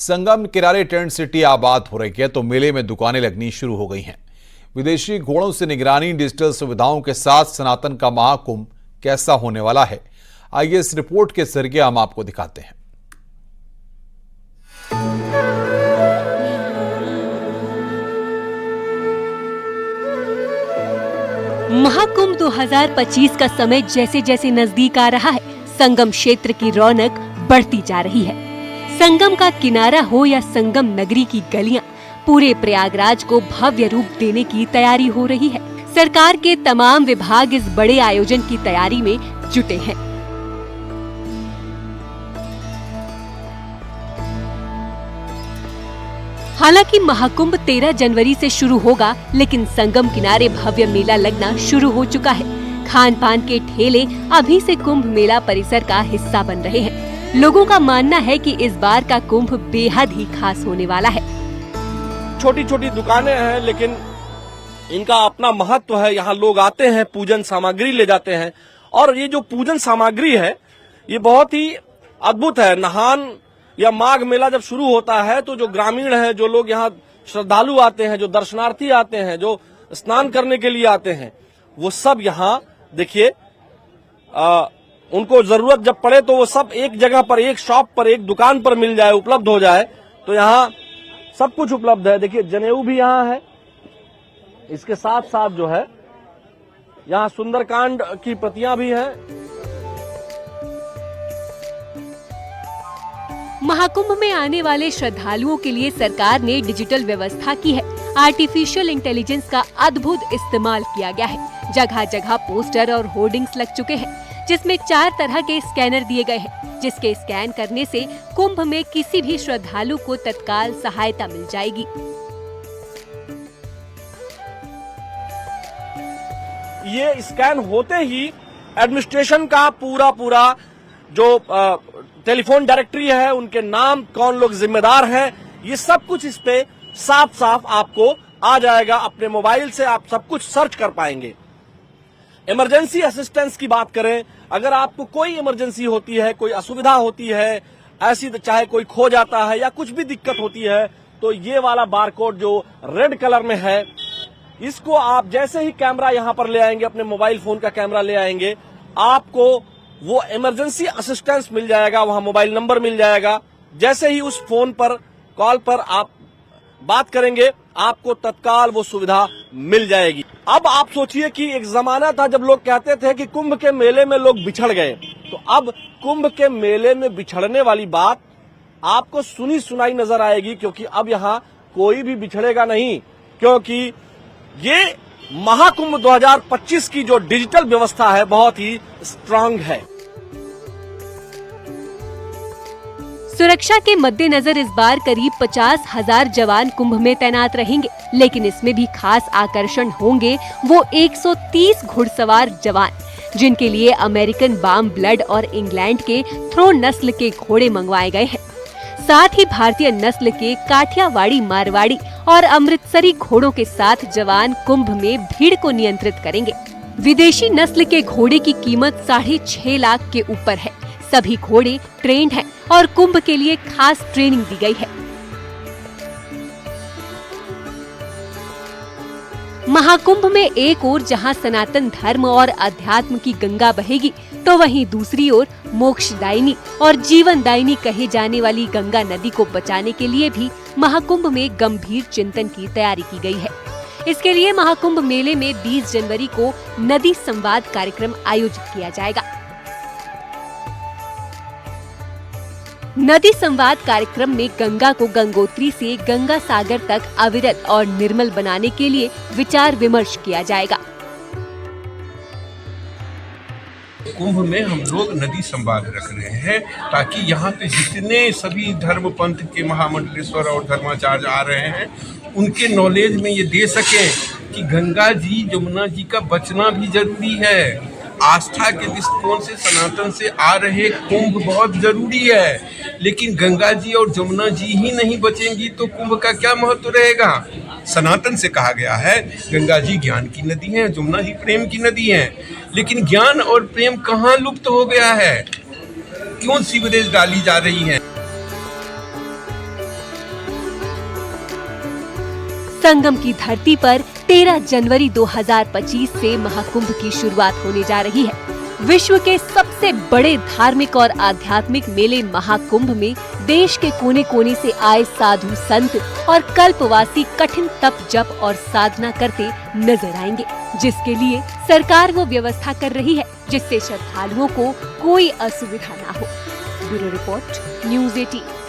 संगम किनारे tent city आबाद हो रही है तो मेले में दुकानें लगनी शुरू हो गई हैं। विदेशी घोड़ों से निगरानी, डिजिटल सुविधाओं के साथ सनातन का महाकुंभ कैसा होने वाला है, आइए इस रिपोर्ट के जरिए हम आपको दिखाते हैं। महाकुंभ 2025 का समय जैसे जैसे नजदीक आ रहा है, संगम क्षेत्र की रौनक बढ़ती जा रही है। संगम का किनारा हो या संगम नगरी की गलियां, पूरे प्रयागराज को भव्य रूप देने की तैयारी हो रही है। सरकार के तमाम विभाग इस बड़े आयोजन की तैयारी में जुटे हैं। हालांकि महाकुंभ 13 जनवरी से शुरू होगा, लेकिन संगम किनारे भव्य मेला लगना शुरू हो चुका है। खान पान के ठेले अभी से कुंभ मेला परिसर का हिस्सा बन रहे हैं। लोगों का मानना है कि इस बार का कुंभ बेहद ही खास होने वाला है। छोटी छोटी दुकानें हैं, लेकिन इनका अपना महत्व है। यहाँ लोग आते हैं, पूजन सामग्री ले जाते हैं, और ये जो पूजन सामग्री है ये बहुत ही अद्भुत है। नहान या माघ मेला जब शुरू होता है तो जो ग्रामीण है, जो लोग यहाँ श्रद्धालु आते हैं, जो दर्शनार्थी आते हैं, जो स्नान करने के लिए आते हैं, वो सब यहाँ देखिए उनको जरूरत जब पड़े तो वो सब एक जगह पर, एक शॉप पर, एक दुकान पर मिल जाए, उपलब्ध हो जाए। तो यहाँ सब कुछ उपलब्ध है। देखिए जनेऊ भी यहाँ है। इसके साथ साथ जो है यहाँ सुंदरकांड की प्रतियां भी हैं। महाकुंभ में आने वाले श्रद्धालुओं के लिए सरकार ने डिजिटल व्यवस्था की है। आर्टिफिशियल इंटेलिजेंस का अद्भुत इस्तेमाल किया गया है। जगह जगह पोस्टर और होर्डिंग्स लग चुके हैं, जिसमें 4 तरह के स्कैनर दिए गए हैं, जिसके स्कैन करने से कुंभ में किसी भी श्रद्धालु को तत्काल सहायता मिल जाएगी। ये स्कैन होते ही एडमिनिस्ट्रेशन का पूरा जो टेलीफोन डायरेक्टरी है, उनके नाम, कौन लोग जिम्मेदार हैं, ये सब कुछ इस पे साफ साफ आपको आ जाएगा। अपने मोबाइल से आप सब कुछ सर्च कर पाएंगे। इमरजेंसी असिस्टेंस की बात करें, अगर आपको कोई इमरजेंसी होती है, कोई असुविधा होती है, ऐसी चाहे कोई खो जाता है या कुछ भी दिक्कत होती है, तो ये वाला बारकोड जो रेड कलर में है, इसको आप जैसे ही कैमरा यहां पर ले आएंगे, अपने मोबाइल फोन का कैमरा ले आएंगे, आपको वो इमरजेंसी असिस्टेंस मिल जाएगा, वहां मोबाइल नंबर मिल जाएगा। जैसे ही उस फोन पर, कॉल पर आप बात करेंगे, आपको तत्काल वो सुविधा मिल जाएगी। अब आप सोचिए कि एक जमाना था जब लोग कहते थे कि कुंभ के मेले में लोग बिछड़ गए, तो अब कुंभ के मेले में बिछड़ने वाली बात आपको सुनी सुनाई नजर आएगी, क्योंकि अब यहाँ कोई भी बिछड़ेगा नहीं, क्योंकि ये महाकुंभ 2025 की जो डिजिटल व्यवस्था है बहुत ही स्ट्रांग है। सुरक्षा के मद्देनजर इस बार करीब 50,000 जवान कुंभ में तैनात रहेंगे, लेकिन इसमें भी खास आकर्षण होंगे वो 130 घुड़सवार जवान, जिनके लिए अमेरिकन बाम ब्लड और इंग्लैंड के थ्रो नस्ल के घोड़े मंगवाए गए हैं। साथ ही भारतीय नस्ल के काठियावाड़ी, मारवाड़ी और अमृतसरी घोड़ों के साथ जवान कुंभ में भीड़ को नियंत्रित करेंगे। विदेशी नस्ल के घोड़े की कीमत 6.5 लाख के ऊपर है। सभी घोड़े ट्रेंड हैं और कुंभ के लिए खास ट्रेनिंग दी गई है। महाकुंभ में एक ओर जहां सनातन धर्म और अध्यात्म की गंगा बहेगी, तो वहीं दूसरी ओर मोक्षदायिनी और जीवनदायिनी कहे जाने वाली गंगा नदी को बचाने के लिए भी महाकुंभ में गंभीर चिंतन की तैयारी की गई है। इसके लिए महाकुंभ मेले में 20 जनवरी को नदी संवाद कार्यक्रम आयोजित किया जाएगा। नदी संवाद कार्यक्रम में गंगा को गंगोत्री से गंगा सागर तक अविरत और निर्मल बनाने के लिए विचार विमर्श किया जाएगा। कुंभ में हम लोग नदी संवाद रख रहे हैं, ताकि यहाँ पे जितने सभी धर्म पंथ के महामंडलेश्वर और धर्माचार्य आ रहे हैं, उनके नॉलेज में ये दे सकें कि गंगा जी, यमुना जी का बचना भी जरूरी है। आस्था के दृष्टिकोण से सनातन से आ रहे कुंभ बहुत जरूरी है, लेकिन गंगा जी और यमुना जी ही नहीं बचेंगी तो कुंभ का क्या महत्व रहेगा। सनातन से कहा गया है गंगा जी ज्ञान की नदी है, यमुना जी प्रेम की नदी है, लेकिन ज्ञान और प्रेम कहाँ लुप्त हो गया है, क्यों सीवरेज डाली जा रही है। संगम की धरती पर 13 जनवरी 2025 से महाकुंभ की शुरुआत होने जा रही है। विश्व के सबसे बड़े धार्मिक और आध्यात्मिक मेले महाकुंभ में देश के कोने कोने से आए साधु संत और कल्पवासी कठिन तप जप और साधना करते नजर आएंगे, जिसके लिए सरकार वो व्यवस्था कर रही है जिससे श्रद्धालुओं को कोई असुविधा ना हो। Bureau report, news 18।